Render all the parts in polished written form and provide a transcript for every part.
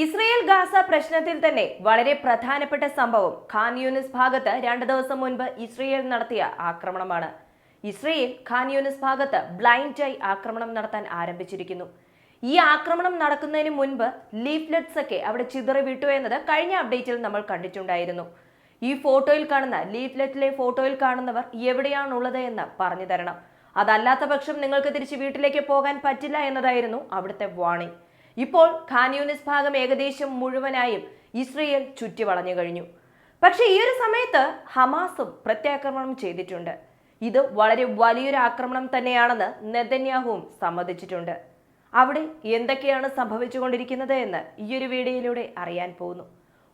Israel Gaza പ്രശ്നത്തിൽ തന്നെ വളരെ പ്രധാനപ്പെട്ട സംഭവം ഖാൻ യൂനിസ് ഭാഗത്ത് 2 ദിവസം മുൻപ് ഇസ്രയേൽ നടത്തിയ ആക്രമണമാണ്. ഇസ്രയേൽ ഖാൻ യൂനിസ് ഭാഗത്ത് ബ്ലൈൻഡായി ആക്രമണം നടത്താൻ ആരംഭിച്ചിരിക്കുന്നു. ഈ ആക്രമണം നടക്കുന്നതിന് മുൻപ് ലീഫ്ലെറ്റ്സ് ഒക്കെ അവിടെ ചിതറി വിട്ടു എന്നത് കഴിഞ്ഞ അപ്ഡേറ്റിൽ നമ്മൾ കണ്ടിട്ടുണ്ടായിരുന്നു. ഈ ഫോട്ടോയിൽ കാണുന്ന ലീഫ്ലെറ്റിലെ ഫോട്ടോയിൽ കാണുന്നവർ എവിടെയാണുള്ളത് എന്ന് പറഞ്ഞു തരണം. അതല്ലാത്ത പക്ഷം നിങ്ങൾക്ക് തിരിച്ച് വീട്ടിലേക്ക് പോകാൻ പറ്റില്ല എന്നതായിരുന്നു അവിടുത്തെ വാണിംഗ്. ഇപ്പോൾ ഖാൻ യൂനിസ് ഭാഗം ഏകദേശം മുഴുവനായും ഇസ്രയേൽ ചുറ്റി വളഞ്ഞു കഴിഞ്ഞു. പക്ഷേ ഈ ഒരു സമയത്ത് ഹമാസും പ്രത്യാക്രമണം ചെയ്തിട്ടുണ്ട്. ഇത് വളരെ വലിയൊരു ആക്രമണം തന്നെയാണെന്ന് നെതന്യാഹുവും സമ്മതിച്ചിട്ടുണ്ട്. അവിടെ എന്തൊക്കെയാണ് സംഭവിച്ചുകൊണ്ടിരിക്കുന്നത് എന്ന് ഈ ഒരു വീഡിയോയിലൂടെ അറിയാൻ പോകുന്നു.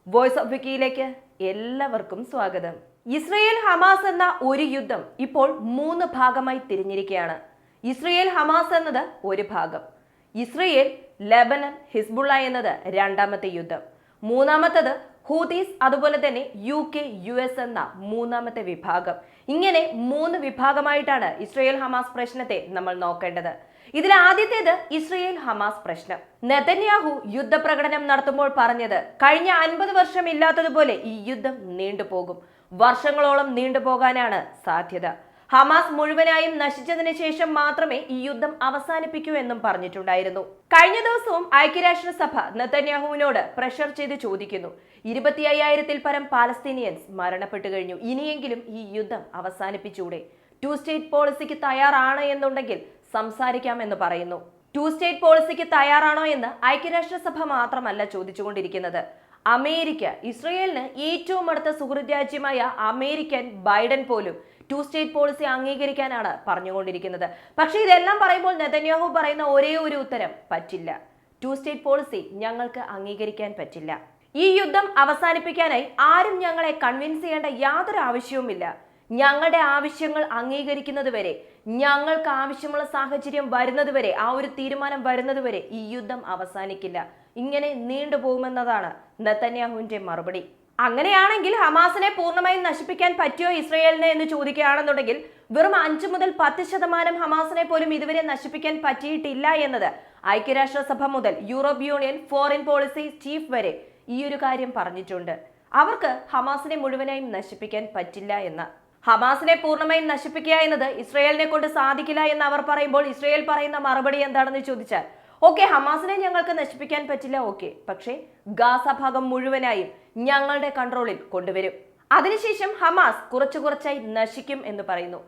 വോയിസ് ഓഫ് വിക്കിയിലേക്ക് എല്ലാവർക്കും സ്വാഗതം. ഇസ്രയേൽ ഹമാസ് എന്ന ഒരു യുദ്ധം ഇപ്പോൾ 3 ഭാഗമായി തിരിഞ്ഞിരിക്കുകയാണ്. ഇസ്രയേൽ ഹമാസ് എന്നത് ഒരു ഭാഗം, ഇസ്രയേൽ ലെബനൻ ഹിസ്ബുള്ള എന്നത് രണ്ടാമത്തെ യുദ്ധം, മൂന്നാമത്തത് ഹൂതീസ് അതുപോലെ തന്നെ UK US എന്ന മൂന്നാമത്തെ വിഭാഗം. ഇങ്ങനെ 3 വിഭാഗമായിട്ടാണ് ഇസ്രയേൽ ഹമാസ് പ്രശ്നത്തെ നമ്മൾ നോക്കേണ്ടത്. ഇതിൽ ആദ്യത്തേത് ഇസ്രയേൽ ഹമാസ് പ്രശ്നം. നെതന്യാഹു യുദ്ധപ്രകടനം നടത്തുമ്പോൾ പറഞ്ഞത് കഴിഞ്ഞ 50 വർഷം ഇല്ലാത്തതുപോലെ ഈ യുദ്ധം നീണ്ടുപോകും, വർഷങ്ങളോളം നീണ്ടുപോകാനാണ് സാധ്യത. ഹമാസ് മുഴുവനായും നശിച്ചതിന് ശേഷം മാത്രമേ ഈ യുദ്ധം അവസാനിപ്പിക്കൂ എന്നും പറഞ്ഞിട്ടുണ്ടായിരുന്നു. കഴിഞ്ഞ ദിവസവും ഐക്യരാഷ്ട്രസഭ നെതന്യാഹുവിനോട് പ്രഷർ ചെയ്ത് ചോദിക്കുന്നു, 25,000-ൽ പരം പാലസ്തീനിയൻസ് മരണപ്പെട്ടു കഴിഞ്ഞു, ഇനിയെങ്കിലും ഈ യുദ്ധം അവസാനിപ്പിച്ചൂടെ? 2 സ്റ്റേറ്റ് പോളിസിക്ക് തയ്യാറാണ് എന്നുണ്ടെങ്കിൽ സംസാരിക്കാമെന്ന് പറയുന്നു. 2 സ്റ്റേറ്റ് പോളിസിക്ക് തയ്യാറാണോ എന്ന് ഐക്യരാഷ്ട്രസഭ മാത്രമല്ല ചോദിച്ചുകൊണ്ടിരിക്കുന്നത്. അമേരിക്ക, ഇസ്രയേലിന് ഏറ്റവും അടുത്ത സുഹൃത്ത് രാജ്യമായ അമേരിക്കൻ ബൈഡൻ പോലും 2 സ്റ്റേറ്റ് പോളിസി അംഗീകരിക്കാനാണ് പറഞ്ഞുകൊണ്ടിരിക്കുന്നത്. പക്ഷേ ഇതെല്ലാം പറയുമ്പോൾ നെതന്യാഹു പറയുന്ന ഒരേ ഒരു ഉത്തരം, പറ്റില്ല, 2 സ്റ്റേറ്റ് പോളിസി ഞങ്ങൾക്ക് അംഗീകരിക്കാൻ പറ്റില്ല. ഈ യുദ്ധം അവസാനിപ്പിക്കാനായി ആരും ഞങ്ങളെ കൺവിൻസ് ചെയ്യേണ്ട യാതൊരു ആവശ്യവുമില്ല. ഞങ്ങളുടെ ആവശ്യങ്ങൾ അംഗീകരിക്കുന്നത് വരെ, ഞങ്ങൾക്ക് ആവശ്യമുള്ള സാഹചര്യം വരുന്നത് വരെ, ആ ഒരു തീരുമാനം വരുന്നത് വരെ ഈ യുദ്ധം അവസാനിക്കില്ല. ഇങ്ങനെ നീണ്ടുപോകുമെന്നതാണ് നെതന്യാഹുവിന്റെ മറുപടി. അങ്ങനെയാണെങ്കിൽ ഹമാസിനെ പൂർണ്ണമായും നശിപ്പിക്കാൻ പറ്റിയോ ഇസ്രയേലിന് എന്ന് ചോദിക്കുകയാണെന്നുണ്ടെങ്കിൽ വെറും 5 മുതൽ 10% ഹമാസിനെ പോലും ഇതുവരെ നശിപ്പിക്കാൻ പറ്റിയിട്ടില്ല എന്നത് ഐക്യരാഷ്ട്രസഭ മുതൽ European union foreign policy chief വരെ ഈ ഒരു കാര്യം പറഞ്ഞിട്ടുണ്ട്. അവർക്ക് ഹമാസിനെ മുഴുവനായും നശിപ്പിക്കാൻ പറ്റില്ല എന്ന്. ഹമാസിനെ പൂർണ്ണമായും നശിപ്പിക്കുക എന്നത് ഇസ്രയേലിനെ കൊണ്ട് സാധിക്കില്ല എന്ന് അവർ പറയുമ്പോൾ ഇസ്രയേൽ പറയുന്ന മറുപടി എന്താണെന്ന് ചോദിച്ചാൽ, ഓക്കെ, ഹമാസിനെ ഞങ്ങൾക്ക് നശിപ്പിക്കാൻ പറ്റില്ല, ഓക്കെ, പക്ഷേ ഗാസ ഭാഗം മുഴുവനായും ഞങ്ങളുടെ കൺട്രോളിൽ കൊണ്ടുവരും. അതിനുശേഷം ഹമാസ് കുറച്ചായി നശിക്കും എന്ന് പറയുന്നു.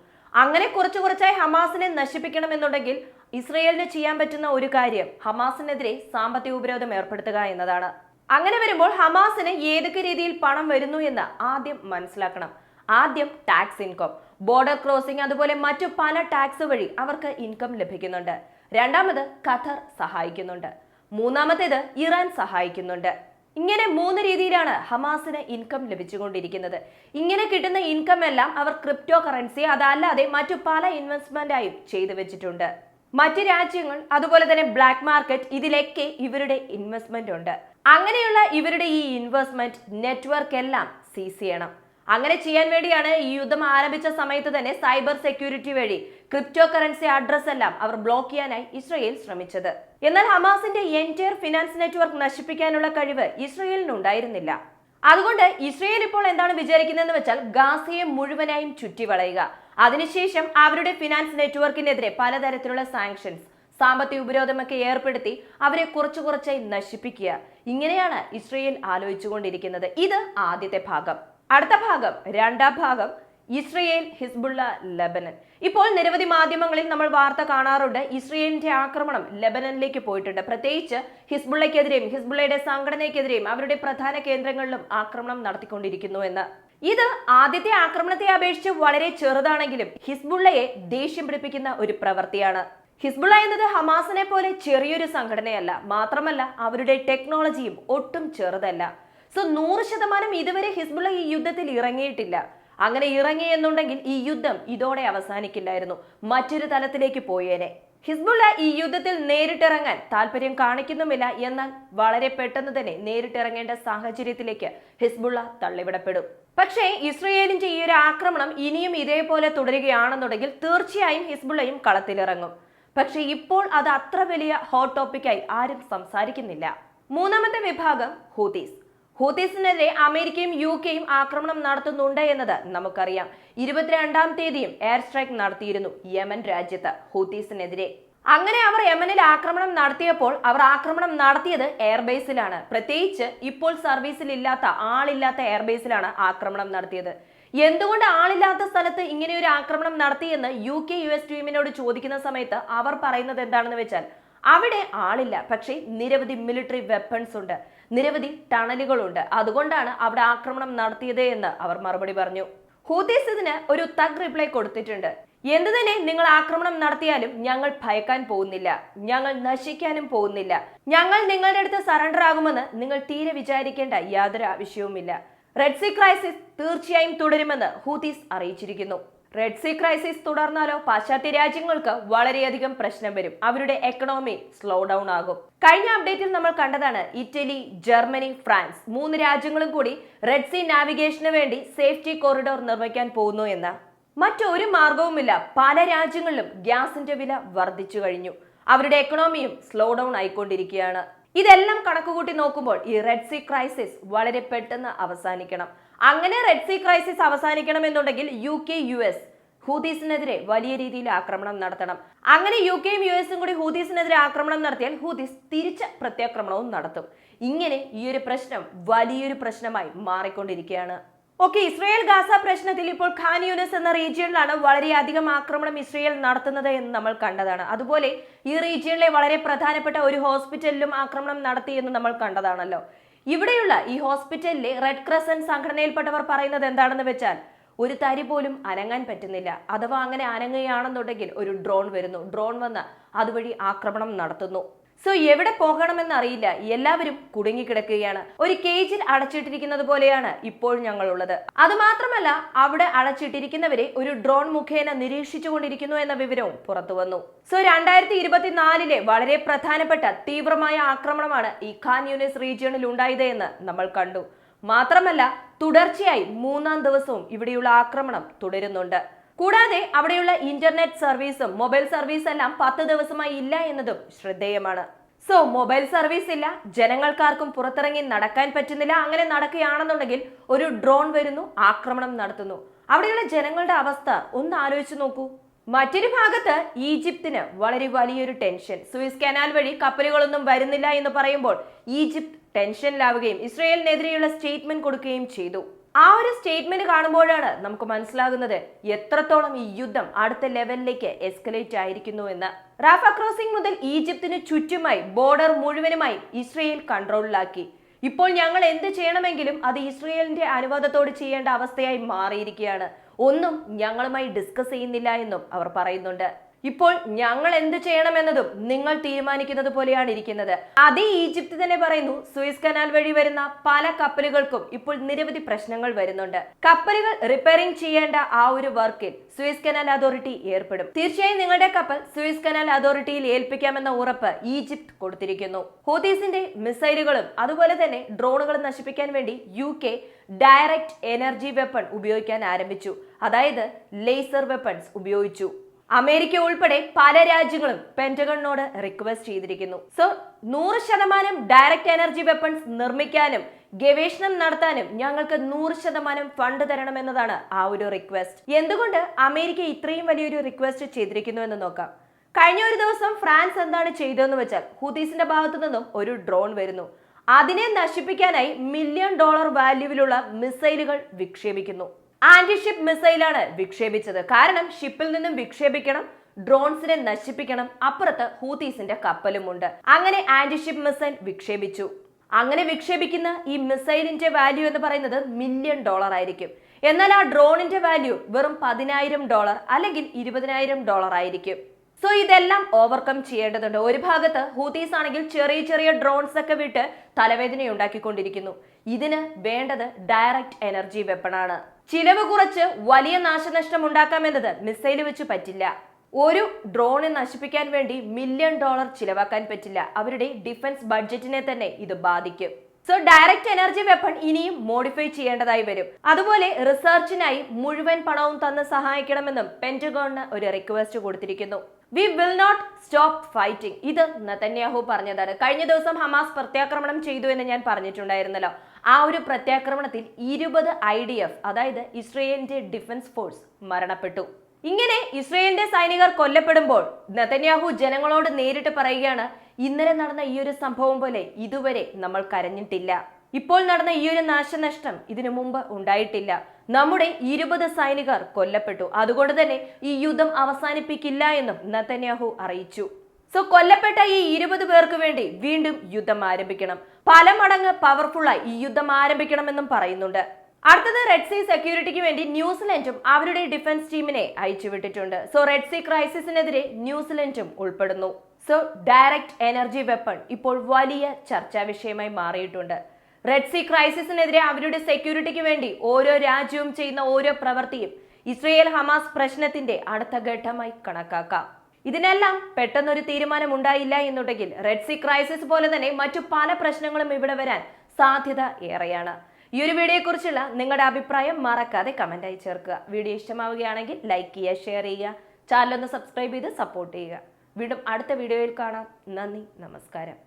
അങ്ങനെ കുറച്ചായി ഹമാസിനെ നശിപ്പിക്കണമെന്നുണ്ടെങ്കിൽ ഇസ്രയേലിന് ചെയ്യാൻ പറ്റുന്ന ഒരു കാര്യം ഹമാസിനെതിരെ സാമ്പത്തിക ഉപരോധം ഏർപ്പെടുത്തുക എന്നതാണ്. അങ്ങനെ വരുമ്പോൾ ഹമാസിന് ഏതൊക്കെ രീതിയിൽ പണം വരുന്നു എന്ന് ആദ്യം മനസ്സിലാക്കണം. ആദ്യം ടാക്സ് ഇൻകം, ബോർഡർ ക്രോസിംഗ് അതുപോലെ മറ്റു പല ടാക്സ് വഴി അവർക്ക് ഇൻകം ലഭിക്കുന്നുണ്ട്. രണ്ടാമത് ഖത്തർ സഹായിക്കുന്നുണ്ട്. മൂന്നാമത്തേത് ഇറാൻ സഹായിക്കുന്നുണ്ട്. ഇങ്ങനെ 3 രീതിയിലാണ് ഹമാസിന് ഇൻകം ലഭിച്ചുകൊണ്ടിരിക്കുന്നത്. ഇങ്ങനെ കിട്ടുന്ന ഇൻകം എല്ലാം അവർ ക്രിപ്റ്റോ കറൻസി അതല്ലാതെ മറ്റു പല ഇൻവെസ്റ്റ്മെന്റായും ചെയ്തു വെച്ചിട്ടുണ്ട്. മറ്റ് രാജ്യങ്ങൾ അതുപോലെ തന്നെ ബ്ലാക്ക് മാർക്കറ്റ്, ഇതിലൊക്കെ ഇവരുടെ ഇൻവെസ്റ്റ്മെന്റ് ഉണ്ട്. അങ്ങനെയുള്ള ഇവരുടെ ഈ ഇൻവെസ്റ്റ്മെന്റ് നെറ്റ്വർക്ക് എല്ലാം സീസ് ചെയ്യണം. അങ്ങനെ ചെയ്യാൻ വേണ്ടിയാണ് ഈ യുദ്ധം ആരംഭിച്ച സമയത്ത് തന്നെ സൈബർ സെക്യൂരിറ്റി വഴി ക്രിപ്റ്റോ കറൻസി അഡ്രസ് എല്ലാം അവർ ബ്ലോക്ക് ചെയ്യാനായി ഇസ്രയേൽ ശ്രമിച്ചത്. എന്നാൽ ഹമാസിന്റെ എൻറ്റയർ ഫിനാൻസ് നെറ്റ്വർക്ക് നശിപ്പിക്കാനുള്ള കഴിവ് ഇസ്രയേലിനുണ്ടായിരുന്നില്ല. അതുകൊണ്ട് ഇസ്രയേൽ ഇപ്പോൾ എന്താണ് വിചാരിക്കുന്നതെന്ന് വെച്ചാൽ ഗാസയെ മുഴുവനായും ചുറ്റി വളയുക, അതിനുശേഷം അവരുടെ ഫിനാൻസ് നെറ്റ്വർക്കിനെതിരെ പലതരത്തിലുള്ള സാങ്ഷൻസ്, സാമ്പത്തിക ഉപരോധമൊക്കെ ഏർപ്പെടുത്തി അവരെ കുറച്ചായി നശിപ്പിക്കുക. ഇങ്ങനെയാണ് ഇസ്രയേൽ ആലോചിച്ചുകൊണ്ടിരിക്കുന്നത്. ഇത് ആദ്യത്തെ ഭാഗം. അടുത്ത ഭാഗം, രണ്ടാം ഭാഗം, ഇസ്രയേൽ ഹിസ്ബുള്ള ലെബനൻ. ഇപ്പോൾ നിരവധി മാധ്യമങ്ങളിൽ നമ്മൾ വാർത്ത കാണാറുണ്ട്, ഇസ്രയേലിന്റെ ആക്രമണം ലെബനനിലേക്ക് പോയിട്ടുണ്ട്. പ്രത്യേകിച്ച് ഹിസ്ബുള്ളയ്ക്കെതിരെയും ഹിസ്ബുള്ളയുടെ സംഘടനയ്ക്കെതിരെയും അവരുടെ പ്രധാന കേന്ദ്രങ്ങളിലും ആക്രമണം നടത്തിക്കൊണ്ടിരിക്കുന്നു എന്ന്. ഇത് ആദ്യത്തെ ആക്രമണത്തെ അപേക്ഷിച്ച് വളരെ ചെറുതാണെങ്കിലും ഹിസ്ബുള്ളയെ ദേഷ്യം പിടിപ്പിക്കുന്ന ഒരു പ്രവൃത്തിയാണ്. ഹിസ്ബുള്ള എന്നത് ഹമാസിനെ പോലെ ചെറിയൊരു സംഘടനയല്ല, മാത്രമല്ല അവരുടെ ടെക്നോളജിയും ഒട്ടും ചെറുതല്ല. 100% ഇതുവരെ ഹിസ്ബുള്ള ഈ യുദ്ധത്തിൽ ഇറങ്ങിയിട്ടില്ല. അങ്ങനെ ഇറങ്ങി എന്നുണ്ടെങ്കിൽ ഈ യുദ്ധം ഇതോടെ അവസാനിക്കില്ലായിരുന്നു, മറ്റൊരു തലത്തിലേക്ക് പോയേനെ. ഹിസ്ബുള്ള ഈ യുദ്ധത്തിൽ നേരിട്ടിറങ്ങാൻ താല്പര്യം കാണിക്കുന്നുമില്ല. എന്നാൽ വളരെ പെട്ടെന്ന് തന്നെ നേരിട്ടിറങ്ങേണ്ട സാഹചര്യത്തിലേക്ക് ഹിസ്ബുള്ള തള്ളിവിടപ്പെടും. പക്ഷേ ഇസ്രയേലിന്റെ ഈ ഒരു ആക്രമണം ഇനിയും ഇതേപോലെ തുടരുകയാണെന്നുണ്ടെങ്കിൽ തീർച്ചയായും ഹിസ്ബുള്ളയും കളത്തിലിറങ്ങും. പക്ഷേ ഇപ്പോൾ അത് അത്ര വലിയ ഹോട്ട് ടോപ്പിക്കായി ആരും സംസാരിക്കുന്നില്ല. മൂന്നാമത്തെ വിഭാഗം ഹൂതീസ്. ഹൂതീസിനെതിരെ അമേരിക്കയും UK-യും ആക്രമണം നടത്തുന്നുണ്ട് എന്നത് നമുക്കറിയാം. 22-ാം തീയതിയും എയർ സ്ട്രൈക്ക് നടത്തിയിരുന്നു യമൻ രാജ്യത്ത് ഹൂതീസിനെതിരെ. അങ്ങനെ അവർ യമനിൽ ആക്രമണം നടത്തിയപ്പോൾ അവർ ആക്രമണം നടത്തിയത് എയർബേസിലാണ്. പ്രത്യേകിച്ച് ഇപ്പോൾ സർവീസിൽ ഇല്ലാത്ത ആളില്ലാത്ത എയർബേസിലാണ് ആക്രമണം നടത്തിയത്. എന്തുകൊണ്ട് ആളില്ലാത്ത സ്ഥലത്ത് ഇങ്ങനെ ഒരു ആക്രമണം നടത്തിയെന്ന് UK-US ടീമിനോട് ചോദിക്കുന്ന സമയത്ത് അവർ പറയുന്നത് എന്താണെന്ന് വെച്ചാൽ, അവിടെ ആളില്ല, പക്ഷേ നിരവധി മിലിറ്ററി വെപ്പൺസ് ഉണ്ട്, നിരവധി ടണലുകളുണ്ട്, അതുകൊണ്ടാണ് അവിടെ ആക്രമണം നടത്തിയത് എന്ന് അവർ മറുപടി പറഞ്ഞു. ഹൂതീസ് ഇതിന് ഒരു തഗ് റിപ്ലൈ കൊടുത്തിട്ടുണ്ട്. എന്തു തന്നെ നിങ്ങൾ ആക്രമണം നടത്തിയാലും ഞങ്ങൾ ഭയക്കാൻ പോകുന്നില്ല, ഞങ്ങൾ നശിക്കാനും പോകുന്നില്ല, ഞങ്ങൾ നിങ്ങളുടെ അടുത്ത് സറണ്ടർ ആകുമെന്ന് നിങ്ങൾ തീരെ വിചാരിക്കേണ്ട യാതൊരു ആവശ്യവുമില്ല. റെഡ് സീ ക്രൈസിസ് തീർച്ചയായും തുടരുമെന്ന് ഹൂതീസ് അറിയിച്ചിരിക്കുന്നു. റെഡ് സീ ക്രൈസിസ് തുടർന്നാലോ പാശ്ചാത്യ രാജ്യങ്ങൾക്ക് വളരെയധികം പ്രശ്നം വരും. അവരുടെ എക്കണോമി സ്ലോ ഡൗൺ ആകും. കഴിഞ്ഞ അപ്ഡേറ്റിൽ നമ്മൾ കണ്ടതാണ് ഇറ്റലി, ജർമ്മനി, ഫ്രാൻസ് 3 രാജ്യങ്ങളും കൂടി റെഡ് സീ നാവിഗേഷന് വേണ്ടി സേഫ്റ്റി കോറിഡോർ നിർമ്മിക്കാൻ പോകുന്നു എന്ന്. മറ്റൊരു മാർഗവുമില്ല. പല രാജ്യങ്ങളിലും ഗ്യാസിന്റെ വില വർദ്ധിച്ചു കഴിഞ്ഞു. അവരുടെ എക്കണോമിയും സ്ലോ ഡൗൺ ആയിക്കൊണ്ടിരിക്കുകയാണ്. ഇതെല്ലാം കണക്കുകൂട്ടി നോക്കുമ്പോൾ ഈ റെഡ് സീ ക്രൈസിസ് വളരെ പെട്ടെന്ന് അവസാനിക്കണം. അങ്ങനെ റെഡ് സീ ക്രൈസിസ് അവസാനിക്കണമെന്നുണ്ടെങ്കിൽ UK-US ഹൂതീസിനെതിരെ വലിയ രീതിയിൽ ആക്രമണം നടത്തണം. അങ്ങനെ UK-യും US-ഉം കൂടി ഹൂതീസിനെതിരെ ആക്രമണം നടത്തിയാൽ ഹൂതീസ് തിരിച്ച പ്രത്യാക്രമണവും നടത്തും. ഇങ്ങനെ ഈ ഒരു പ്രശ്നം വലിയൊരു പ്രശ്നമായി മാറിക്കൊണ്ടിരിക്കുകയാണ്. ഇസ്രയേൽ ഗാസ പ്രശ്നത്തിൽ ഇപ്പോൾ ഖാൻ യൂനിസ് എന്ന റീജിയനിലാണ് വളരെയധികം ആക്രമണം ഇസ്രയേൽ നടത്തുന്നത് എന്ന് നമ്മൾ കണ്ടതാണ്. അതുപോലെ ഈ റീജിയനിലെ വളരെ പ്രധാനപ്പെട്ട ഒരു ഹോസ്പിറ്റലിലും ആക്രമണം നടത്തി എന്ന് നമ്മൾ കണ്ടതാണല്ലോ. ഇവിടെയുള്ള ഈ ഹോസ്പിറ്റലിലെ റെഡ് ക്രസന്റ് സംഘടനയിൽപ്പെട്ടവർ പറയുന്നത് എന്താണെന്ന് വെച്ചാൽ, ഒരു തരി പോലും അനങ്ങാൻ പറ്റുന്നില്ല. അഥവാ അങ്ങനെ അനങ്ങുകയാണെന്നുണ്ടെങ്കിൽ ഒരു ഡ്രോൺ വരുന്നു, ഡ്രോൺ വന്ന് അതുവഴി ആക്രമണം നടത്തുന്നു. എവിടെ പോകണമെന്ന് അറിയില്ല, എല്ലാവരും കുടുങ്ങിക്കിടക്കുകയാണ്. ഒരു കേജിൽ അടച്ചിട്ടിരിക്കുന്നത് പോലെയാണ് ഇപ്പോൾ ഞങ്ങളുള്ളത്. അതുമാത്രമല്ല, അവിടെ അടച്ചിട്ടിരിക്കുന്നവരെ ഒരു ഡ്രോൺ മുഖേന നിരീക്ഷിച്ചുകൊണ്ടിരിക്കുന്നു എന്ന വിവരവും പുറത്തു വന്നു. 2024 വളരെ പ്രധാനപ്പെട്ട തീവ്രമായ ആക്രമണമാണ് ഈ ഖാൻ യൂനിസ് റീജിയണിൽ ഉണ്ടായത് എന്ന് നമ്മൾ കണ്ടു. മാത്രമല്ല, തുടർച്ചയായി 3-ാം ദിവസവും ഇവിടെയുള്ള ആക്രമണം തുടരുന്നുണ്ട്. കൂടാതെ അവിടെയുള്ള ഇന്റർനെറ്റ് സർവീസും മൊബൈൽ സർവീസ് എല്ലാം 10 ദിവസമായി ഇല്ല എന്നതും ശ്രദ്ധേയമാണ്. മൊബൈൽ സർവീസ് ഇല്ല, ജനങ്ങൾക്കാർക്കും പുറത്തിറങ്ങി നടക്കാൻ പറ്റുന്നില്ല. അങ്ങനെ നടക്കുകയാണെന്നുണ്ടെങ്കിൽ ഒരു ഡ്രോൺ വരുന്നു, ആക്രമണം നടത്തുന്നു. അവിടെയുള്ള ജനങ്ങളുടെ അവസ്ഥ ഒന്ന് ആലോചിച്ച് നോക്കൂ. മറ്റൊരു ഭാഗത്ത് ഈജിപ്തിന് വളരെ വലിയൊരു ടെൻഷൻ. സൂയസ് കനാൽ വഴി കപ്പലുകളൊന്നും വരുന്നില്ല എന്ന് പറയുമ്പോൾ ഈജിപ്ത് ടെൻഷനിലാവുകയും ഇസ്രയേലിനെതിരെയുള്ള സ്റ്റേറ്റ്മെന്റ് കൊടുക്കുകയും ചെയ്തു. ആ ഒരു സ്റ്റേറ്റ്മെന്റ് കാണുമ്പോഴാണ് നമുക്ക് മനസ്സിലാകുന്നത് എത്രത്തോളം ഈ യുദ്ധം അടുത്ത ലെവലിലേക്ക് എസ്കലേറ്റ് ആയിരിക്കുന്നു എന്ന്. റാഫ ക്രോസിംഗ് മുതൽ ഈജിപ്തിന് ചുറ്റുമായി ബോർഡർ മുഴുവനുമായി ഇസ്രയേൽ കൺട്രോളിലാക്കി. ഇപ്പോൾ ഞങ്ങൾ എന്ത് ചെയ്യണമെങ്കിലും അത് ഇസ്രയേലിന്റെ അനുവാദത്തോട് ചെയ്യേണ്ട അവസ്ഥയായി മാറിയിരിക്കുകയാണ്. ഒന്നും ഞങ്ങളുമായി ഡിസ്കസ് ചെയ്യുന്നില്ല എന്നും അവർ പറയുന്നുണ്ട്. ഇപ്പോൾ ഞങ്ങൾ എന്ത് ചെയ്യണമെന്നതും നിങ്ങൾ തീരുമാനിക്കുന്നത് പോലെയാണ് ഇരിക്കുന്നത്. അതേ ഈജിപ്ത് തന്നെ പറയുന്നു, സൂയസ് കനാൽ വഴി വരുന്ന പല കപ്പലുകൾക്കും ഇപ്പോൾ നിരവധി പ്രശ്നങ്ങൾ വരുന്നുണ്ട്. കപ്പലുകൾ റിപ്പയറിംഗ് ചെയ്യേണ്ട ആ ഒരു വർക്കിൽ സൂയസ് കനാൽ അതോറിറ്റി ഏർപ്പെടും. തീർച്ചയായും നിങ്ങളുടെ കപ്പൽ സൂയസ് കനാൽ അതോറിറ്റിയിൽ ഏൽപ്പിക്കാമെന്ന ഉറപ്പ് ഈജിപ്ത് കൊടുത്തിരിക്കുന്നു. ഹൂതീസിന്റെ മിസൈലുകളും അതുപോലെ തന്നെ ഡ്രോണുകളും നശിപ്പിക്കാൻ വേണ്ടി UK ഡയറക്റ്റ് എനർജി വെപ്പൺ ഉപയോഗിക്കാൻ ആരംഭിച്ചു. അതായത് ലേസർ വെപ്പൺസ് ഉപയോഗിച്ചു. അമേരിക്ക ഉൾപ്പെടെ പല രാജ്യങ്ങളും പെന്റഗണിനോട് റിക്വസ്റ്റ് ചെയ്തിരിക്കുന്നു. 100% ഡയറക്റ്റ് എനർജി വെപ്പൺസ് നിർമ്മിക്കാനും ഗവേഷണം നടത്താനും ഞങ്ങൾക്ക് 100% ഫണ്ട് തരണമെന്നതാണ് ആ ഒരു റിക്വസ്റ്റ്. എന്തുകൊണ്ട് അമേരിക്ക ഇത്രയും വലിയൊരു റിക്വസ്റ്റ് ചെയ്തിരിക്കുന്നു എന്ന് നോക്കാം. കഴിഞ്ഞ ഒരു ദിവസം ഫ്രാൻസ് എന്താണ് ചെയ്തതെന്ന് വെച്ചാൽ, ഹൂതീസിന്റെ ഭാഗത്തു നിന്നും ഒരു ഡ്രോൺ വരുന്നു. അതിനെ നശിപ്പിക്കാനായി $1 മില്യൺ വാല്യൂവിലുള്ള മിസൈലുകൾ വിക്ഷേപിക്കുന്നു. ആന്റിഷിപ്പ് മിസൈലാണ് വിക്ഷേപിച്ചത്. കാരണം ഷിപ്പിൽ നിന്നും വിക്ഷേപിക്കണം, ഡ്രോൺസിനെ നശിപ്പിക്കണം, അപ്പുറത്ത് ഹൂതീസിന്റെ കപ്പലുമുണ്ട്. അങ്ങനെ ആന്റിഷിപ്പ് മിസൈൽ വിക്ഷേപിച്ചു. അങ്ങനെ വിക്ഷേപിക്കുന്ന ഈ മിസൈലിന്റെ വാല്യൂ എന്ന് പറയുന്നത് $1 മില്യൺ ആയിരിക്കും. എന്നാൽ ആ ഡ്രോണിന്റെ വാല്യൂ വെറും $10,000 അല്ലെങ്കിൽ $20,000 ആയിരിക്കും. ഇതെല്ലാം ഓവർകം ചെയ്യേണ്ടതുണ്ട്. ഒരു ഭാഗത്ത് ഹൂതീസ് ആണെങ്കിൽ ചെറിയ ചെറിയ ഡ്രോൺസ് ഒക്കെ വിട്ട് തലവേദന ഉണ്ടാക്കിക്കൊണ്ടിരിക്കുന്നു. ഇതിന് വേണ്ടത് ഡയറക്റ്റ് എനർജി വെപ്പണാണ്. ചിലവ് കുറച്ച് വലിയ നാശനഷ്ടം ഉണ്ടാക്കാമെന്നത് മിസൈല് വെച്ച് പറ്റില്ല. ഒരു ഡ്രോണെ നശിപ്പിക്കാൻ വേണ്ടി $1 മില്യൺ ചിലവാക്കാൻ പറ്റില്ല. അവരുടെ ഡിഫൻസ് ബഡ്ജറ്റിനെ തന്നെ ഇത് ബാധിക്കും. സോ ഡയറക്റ്റ് എനർജി വെപ്പൺ ഇനിയും മോഡിഫൈ ചെയ്യേണ്ടതായി വരും. അതുപോലെ റിസർച്ചിനായി മുഴുവൻ പണവും തന്ന് സഹായിക്കണമെന്നും പെന്റഗോണിന് ഒരു റിക്വസ്റ്റ് കൊടുത്തിരിക്കുന്നു. We will not stop fighting. ഇത് നെതന്യാഹു പറഞ്ഞതാണ്. കഴിഞ്ഞ ദിവസം ഹമാസ് പ്രത്യാക്രമണം ചെയ്തു എന്ന് ഞാൻ പറഞ്ഞിട്ടുണ്ടായിരുന്നല്ലോ. ആ ഒരു പ്രത്യാക്രമണത്തിൽ 20 IDF, അതായത് ഇസ്രയേലിന്റെ ഡിഫൻസ് ഫോഴ്സ് മരണപ്പെട്ടു. ഇങ്ങനെ ഇസ്രയേലിന്റെ സൈനികർ കൊല്ലപ്പെടുമ്പോൾ നെതന്യാഹു ജനങ്ങളോട് നേരിട്ട് പറയുകയാണ്, ഇന്നലെ നടന്ന ഈ ഒരു സംഭവം പോലെ ഇതുവരെ നമ്മൾ കരഞ്ഞിട്ടില്ല. ഇപ്പോൾ നടന്ന ഈ ഒരു നാശനഷ്ടം ഇതിനു മുമ്പ് ഉണ്ടായിട്ടില്ല. നമ്മുടെ 20 സൈനികർ കൊല്ലപ്പെട്ടു. അതുകൊണ്ട് തന്നെ ഈ യുദ്ധം അവസാനിപ്പിക്കില്ല എന്നും നെതന്യാഹു അറിയിച്ചു. സോ കൊല്ലപ്പെട്ട ഈ 20 പേർക്ക് വേണ്ടി വീണ്ടും യുദ്ധം ആരംഭിക്കണം. പല മടങ്ങ് പവർഫുള്ളായി ഈ യുദ്ധം ആരംഭിക്കണമെന്നും പറയുന്നുണ്ട്. അടുത്തത് റെഡ് സീ സെക്യൂരിറ്റിക്ക് വേണ്ടി ന്യൂസിലൻഡും അവരുടെ ഡിഫൻസ് ടീമിനെ അയച്ചുവിട്ടിട്ടുണ്ട്. സോ റെഡ് സീ ക്രൈസിസിനെതിരെ ന്യൂസിലൻഡും ഉൾപ്പെടുന്നു. സോ ഡയറക്റ്റ് എനർജി വെപ്പൺ ഇപ്പോൾ വലിയ ചർച്ചാ വിഷയമായി മാറിയിട്ടുണ്ട്. റെഡ് സീ ക്രൈസിസിനെതിരെ അവരുടെ സെക്യൂരിറ്റിക്ക് വേണ്ടി ഓരോ രാജ്യവും ചെയ്യുന്ന ഓരോ പ്രവൃത്തിയും ഇസ്രയേൽ ഹമാസ് പ്രശ്നത്തിന്റെ അടുത്ത ഘട്ടമായി കണക്കാക്കാം. ഇതിനെല്ലാം പെട്ടെന്നൊരു തീരുമാനം ഉണ്ടായില്ല എന്നുണ്ടെങ്കിൽ റെഡ് സീ ക്രൈസിസ് പോലെ തന്നെ മറ്റു പല പ്രശ്നങ്ങളും ഇവിടെ വരാൻ സാധ്യത ഏറെയാണ്. ഈ ഒരു വീഡിയോയെ കുറിച്ചുള്ള നിങ്ങളുടെ അഭിപ്രായം മറക്കാതെ കമന്റായി ചേർക്കുക. വീഡിയോ ഇഷ്ടമാവുകയാണെങ്കിൽ ലൈക്ക് ചെയ്യുക, ഷെയർ ചെയ്യുക, ചാനൽ ഒന്ന് സബ്സ്ക്രൈബ് ചെയ്ത് സപ്പോർട്ട് ചെയ്യുക. വീണ്ടും അടുത്ത വീഡിയോയിൽ കാണാം. നന്ദി, നമസ്കാരം.